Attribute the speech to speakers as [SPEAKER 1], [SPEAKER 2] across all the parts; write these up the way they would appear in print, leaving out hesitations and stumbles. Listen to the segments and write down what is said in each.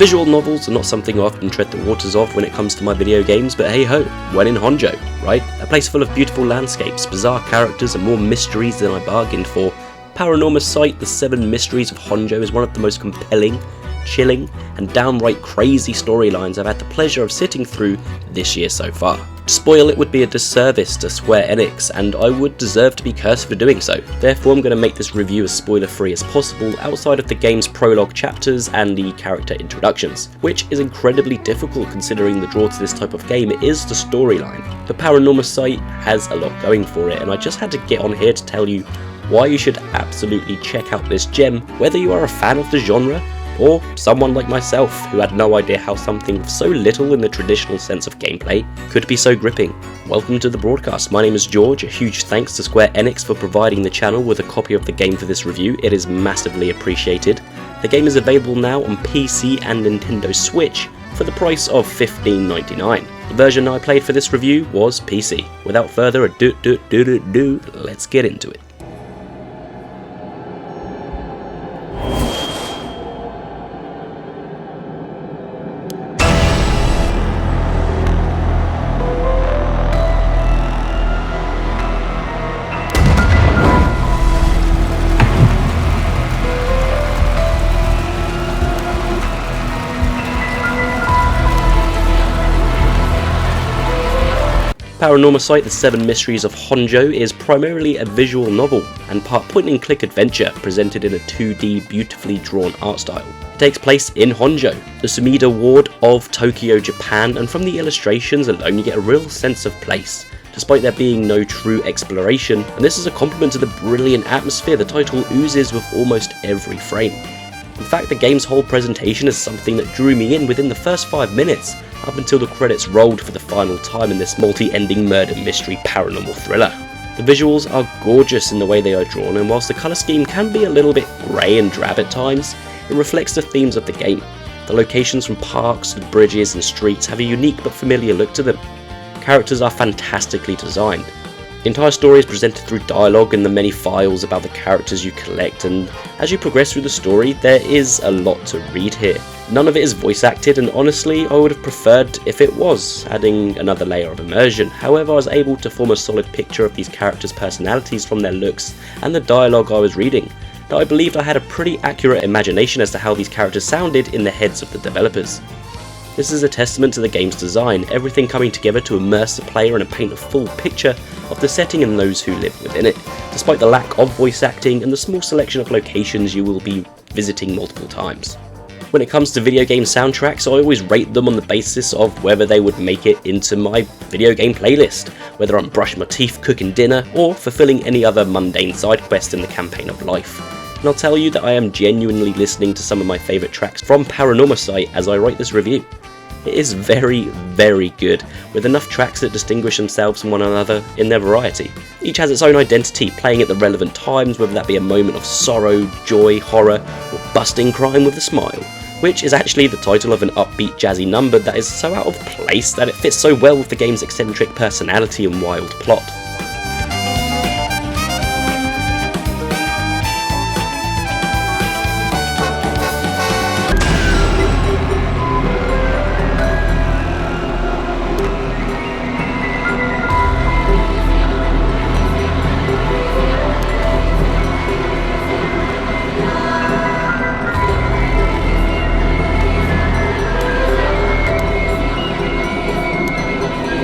[SPEAKER 1] Visual novels are not something I often tread the waters of when it comes to my video games, but hey ho, when in Honjo, right? A place full of beautiful landscapes, bizarre characters and more mysteries than I bargained for. Paranormasight, the Seven Mysteries of Honjo is one of the most compelling, chilling and downright crazy storylines I've had the pleasure of sitting through this year so far. To spoil it would be a disservice to Square Enix, and I would deserve to be cursed for doing so. Therefore I'm going to make this review as spoiler free as possible outside of the game's prologue chapters and the character introductions, which is incredibly difficult considering the draw to this type of game is the storyline. But Paranormasight has a lot going for it, and I just had to get on here to tell you why you should absolutely check out this gem, whether you are a fan of the genre or someone like myself who had no idea how something with so little in the traditional sense of gameplay could be so gripping. Welcome to the broadcast. My name is George. A huge thanks to Square Enix for providing the channel with a copy of the game for this review. It is massively appreciated. The game is available now on PC and Nintendo Switch for the price of $15.99. The version I played for this review was PC. Without further ado, let's get into it. Paranormasight, the Seven Mysteries of Honjo is primarily a visual novel and part point-and-click adventure presented in a 2D beautifully drawn art style. It takes place in Honjo, the Sumida ward of Tokyo, Japan, and from the illustrations alone you get a real sense of place, despite there being no true exploration, and this is a compliment to the brilliant atmosphere the title oozes with almost every frame. In fact, the game's whole presentation is something that drew me in within the first 5 minutes, up until the credits rolled for the final time in this multi-ending murder mystery paranormal thriller. The visuals are gorgeous in the way they are drawn, and whilst the colour scheme can be a little bit grey and drab at times, it reflects the themes of the game. The locations from parks to bridges and streets have a unique but familiar look to them. Characters are fantastically designed. The entire story is presented through dialogue and the many files about the characters you collect, and as you progress through the story there is a lot to read here. None of it is voice acted, and honestly I would have preferred if it was, adding another layer of immersion. However, I was able to form a solid picture of these characters' personalities from their looks and the dialogue I was reading, that I believed I had a pretty accurate imagination as to how these characters sounded in the heads of the developers. This is a testament to the game's design, everything coming together to immerse the player and paint a full picture of the setting and those who live within it, despite the lack of voice acting and the small selection of locations you will be visiting multiple times. When it comes to video game soundtracks, I always rate them on the basis of whether they would make it into my video game playlist, whether I'm brushing my teeth, cooking dinner, or fulfilling any other mundane side quest in the campaign of life. And I'll tell you that I am genuinely listening to some of my favourite tracks from Paranormasight as I write this review. It is very, very good, with enough tracks that distinguish themselves from one another in their variety. Each has its own identity, playing at the relevant times, whether that be a moment of sorrow, joy, horror, or busting crime with a smile, which is actually the title of an upbeat jazzy number that is so out of place that it fits so well with the game's eccentric personality and wild plot.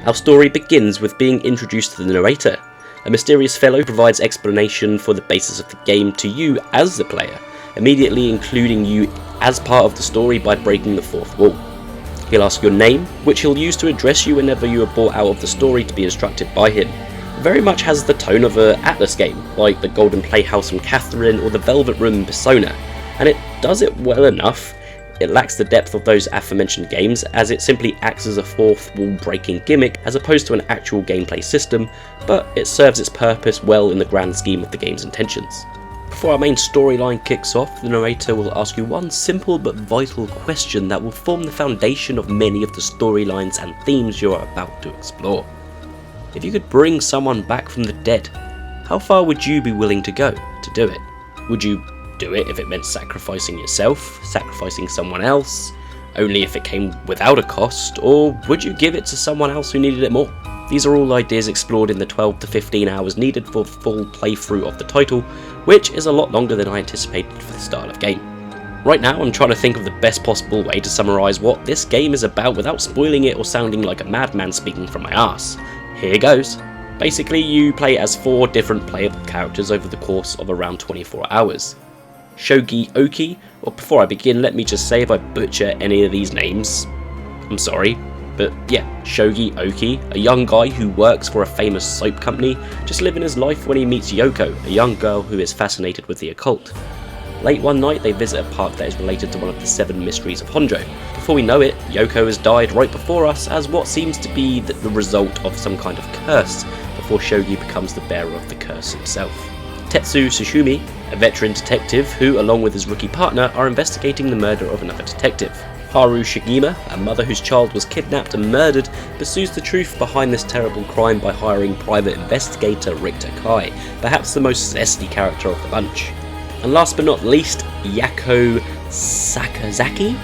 [SPEAKER 1] Our story begins with being introduced to the narrator. A mysterious fellow provides explanation for the basis of the game to you as the player, immediately including you as part of the story by breaking the fourth wall. He'll ask your name, which he'll use to address you whenever you are brought out of the story to be instructed by him. It very much has the tone of an Atlas game, like the Golden Playhouse from Catherine or the Velvet Room in Persona, and it does it well enough. It lacks the depth of those aforementioned games, as it simply acts as a fourth wall breaking gimmick as opposed to an actual gameplay system, but it serves its purpose well in the grand scheme of the game's intentions. Before our main storyline kicks off, the narrator will ask you one simple but vital question that will form the foundation of many of the storylines and themes you are about to explore. If you could bring someone back from the dead, how far would you be willing to go to do it? Would you do it if it meant sacrificing yourself, sacrificing someone else, only if it came without a cost, or would you give it to someone else who needed it more? These are all ideas explored in the 12 to 15 hours needed for the full playthrough of the title, which is a lot longer than I anticipated for the style of game. Right now I'm trying to think of the best possible way to summarise what this game is about without spoiling it or sounding like a madman speaking from my arse. Here goes. Basically you play as 4 different playable characters over the course of around 24 hours. Shogi Oki, well before I begin let me just say if I butcher any of these names, I'm sorry. But yeah, Shogi Oki, a young guy who works for a famous soap company, just living his life when he meets Yoko, a young girl who is fascinated with the occult. Late one night they visit a park that is related to one of the 7 Mysteries of Honjo. Before we know it, Yoko has died right before us as what seems to be the result of some kind of curse, before Shogi becomes the bearer of the curse himself. Tetsu Tsushumi, a veteran detective who, along with his rookie partner, are investigating the murder of another detective. Haru Shigima, a mother whose child was kidnapped and murdered, pursues the truth behind this terrible crime by hiring private investigator Richter Kai, perhaps the most zesty character of the bunch. And last but not least, Yako Sakazaki,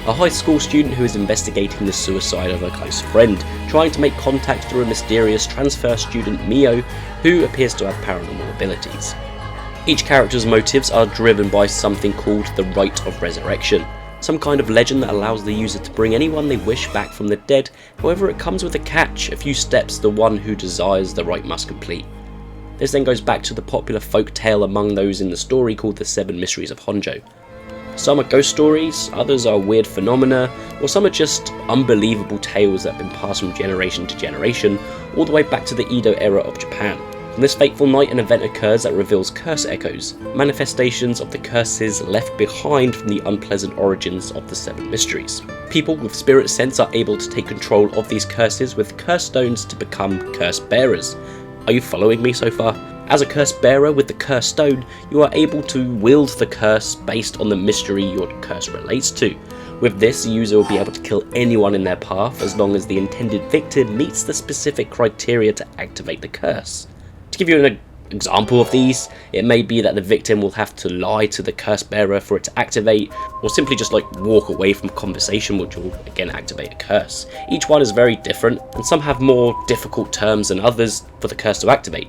[SPEAKER 1] a high school student who is investigating the suicide of a close friend, trying to make contact through a mysterious transfer student Mio, who appears to have paranormal abilities. Each character's motives are driven by something called the Rite of Resurrection, some kind of legend that allows the user to bring anyone they wish back from the dead. However, it comes with a catch: a few steps the one who desires the rite must complete. This then goes back to the popular folk tale among those in the story called the 7 Mysteries of Honjo. Some are ghost stories, others are weird phenomena, or some are just unbelievable tales that have been passed from generation to generation, all the way back to the Edo era of Japan. On this fateful night, an event occurs that reveals curse echoes, manifestations of the curses left behind from the unpleasant origins of the 7 Mysteries. People with spirit sense are able to take control of these curses with curse stones to become curse bearers. Are you following me so far? As a curse bearer with the curse stone, you are able to wield the curse based on the mystery your curse relates to. With this, the user will be able to kill anyone in their path as long as the intended victim meets the specific criteria to activate the curse. To give you an example of these, it may be that the victim will have to lie to the curse bearer for it to activate, or simply just walk away from conversation, which will again activate a curse. Each one is very different, and some have more difficult terms than others for the curse to activate.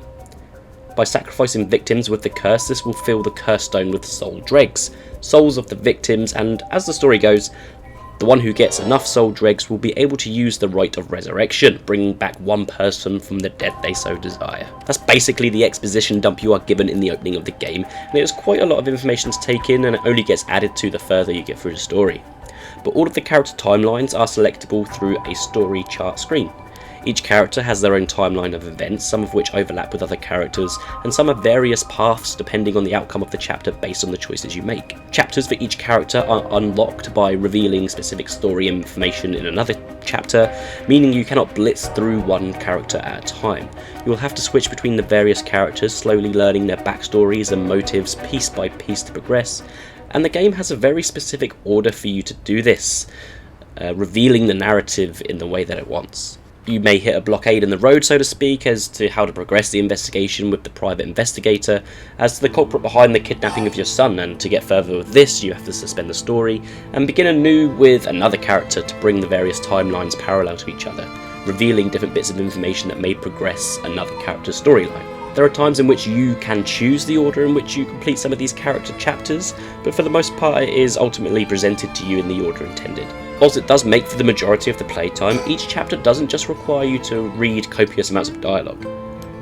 [SPEAKER 1] By sacrificing victims with the curse, this will fill the curse stone with soul dregs, souls of the victims, and as the story goes, the one who gets enough soul dregs will be able to use the Rite of Resurrection, bringing back one person from the dead they so desire. That's basically the exposition dump you are given in the opening of the game, and it is quite a lot of information to take in, and it only gets added to the further you get through the story. But all of the character timelines are selectable through a story chart screen. Each character has their own timeline of events, some of which overlap with other characters, and some have various paths depending on the outcome of the chapter based on the choices you make. Chapters for each character are unlocked by revealing specific story information in another chapter, meaning you cannot blitz through one character at a time. You will have to switch between the various characters, slowly learning their backstories and motives piece by piece to progress, and the game has a very specific order for you to do this, revealing the narrative in the way that it wants. You may hit a blockade in the road, so to speak, as to how to progress the investigation with the private investigator as to the culprit behind the kidnapping of your son, and to get further with this you have to suspend the story and begin anew with another character to bring the various timelines parallel to each other, revealing different bits of information that may progress another character's storyline. There are times in which you can choose the order in which you complete some of these character chapters, but for the most part it is ultimately presented to you in the order intended. Whilst it does make for the majority of the playtime, each chapter doesn't just require you to read copious amounts of dialogue.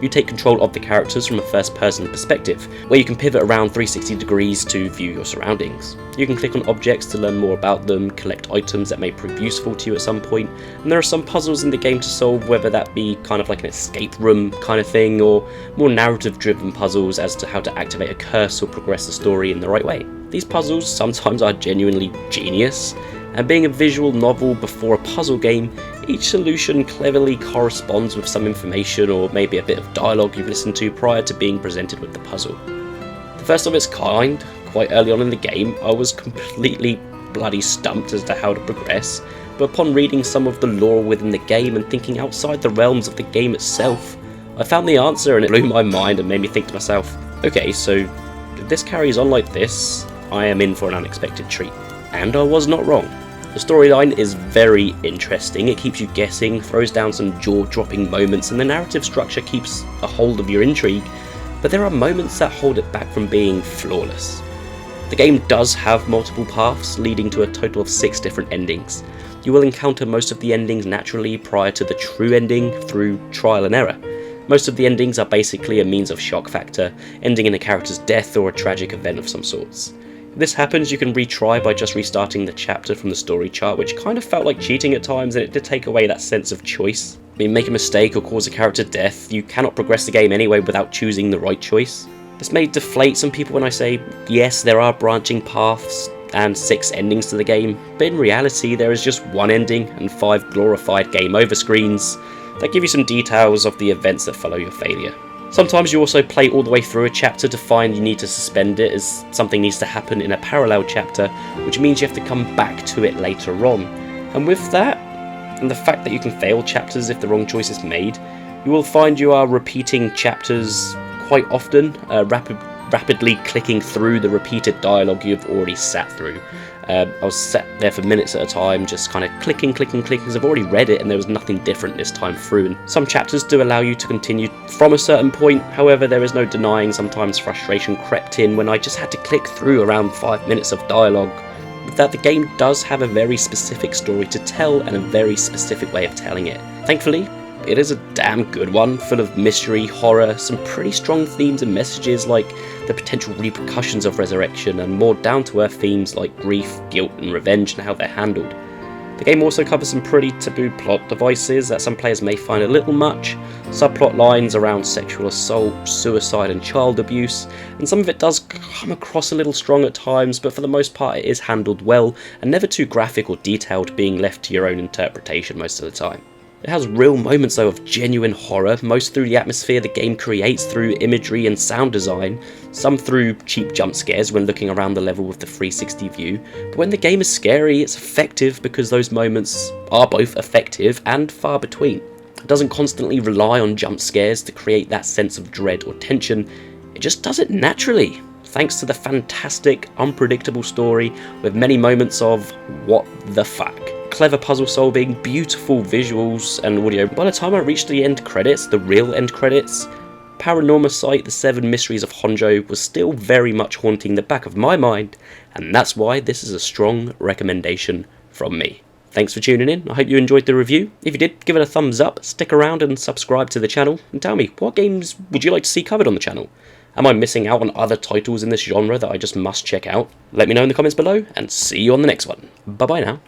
[SPEAKER 1] You take control of the characters from a first-person perspective, where you can pivot around 360 degrees to view your surroundings. You can click on objects to learn more about them, collect items that may prove useful to you at some point, and there are some puzzles in the game to solve, whether that be kind of like an escape room kind of thing, or more narrative-driven puzzles as to how to activate a curse or progress the story in the right way. These puzzles sometimes are genuinely genius, and being a visual novel before a puzzle game, each solution cleverly corresponds with some information or maybe a bit of dialogue you've listened to prior to being presented with the puzzle. The first of its kind, quite early on in the game, I was completely bloody stumped as to how to progress, but upon reading some of the lore within the game and thinking outside the realms of the game itself, I found the answer and it blew my mind and made me think to myself, okay, so if this carries on like this, I am in for an unexpected treat. And I was not wrong. The storyline is very interesting, it keeps you guessing, throws down some jaw-dropping moments, and the narrative structure keeps a hold of your intrigue, but there are moments that hold it back from being flawless. The game does have multiple paths, leading to a total of 6 different endings. You will encounter most of the endings naturally prior to the true ending through trial and error. Most of the endings are basically a means of shock factor, ending in a character's death or a tragic event of some sorts. If this happens, you can retry by just restarting the chapter from the story chart, which kind of felt like cheating at times, and it did take away that sense of choice. I mean, make a mistake or cause a character death, you cannot progress the game anyway without choosing the right choice. This may deflate some people when I say, yes, there are branching paths and 6 endings to the game, but in reality there is just one ending and 5 glorified game over screens that give you some details of the events that follow your failure. Sometimes you also play all the way through a chapter to find you need to suspend it as something needs to happen in a parallel chapter, which means you have to come back to it later on. And with that, and the fact that you can fail chapters if the wrong choice is made, you will find you are repeating chapters quite often, rapidly clicking through the repeated dialogue you've already sat through. I was sat there for minutes at a time, just kind of clicking, because I've already read it and there was nothing different this time through. And some chapters do allow you to continue from a certain point, however there is no denying sometimes frustration crept in when I just had to click through around 5 minutes of dialogue. With that, the game does have a very specific story to tell and a very specific way of telling it. Thankfully, it is a damn good one, full of mystery, horror, some pretty strong themes and messages like the potential repercussions of resurrection, and more down-to-earth themes like grief, guilt and revenge and how they're handled. The game also covers some pretty taboo plot devices that some players may find a little much, subplot lines around sexual assault, suicide and child abuse, and some of it does come across a little strong at times, but for the most part it is handled well and never too graphic or detailed, being left to your own interpretation most of the time. It has real moments though of genuine horror, most through the atmosphere the game creates through imagery and sound design, some through cheap jump scares when looking around the level with the 360 view, but when the game is scary it's effective because those moments are both effective and far between. It doesn't constantly rely on jump scares to create that sense of dread or tension, it just does it naturally, thanks to the fantastic, unpredictable story with many moments of what the fuck. Clever puzzle solving, beautiful visuals and audio. By the time I reached the end credits, the real end credits, Paranormasight, the Seven Mysteries of Honjo was still very much haunting the back of my mind, and that's why this is a strong recommendation from me. Thanks for tuning in, I hope you enjoyed the review. If you did, give it a thumbs up, stick around and subscribe to the channel, and tell me, what games would you like to see covered on the channel? Am I missing out on other titles in this genre that I just must check out? Let me know in the comments below, and see you on the next one. Bye bye now.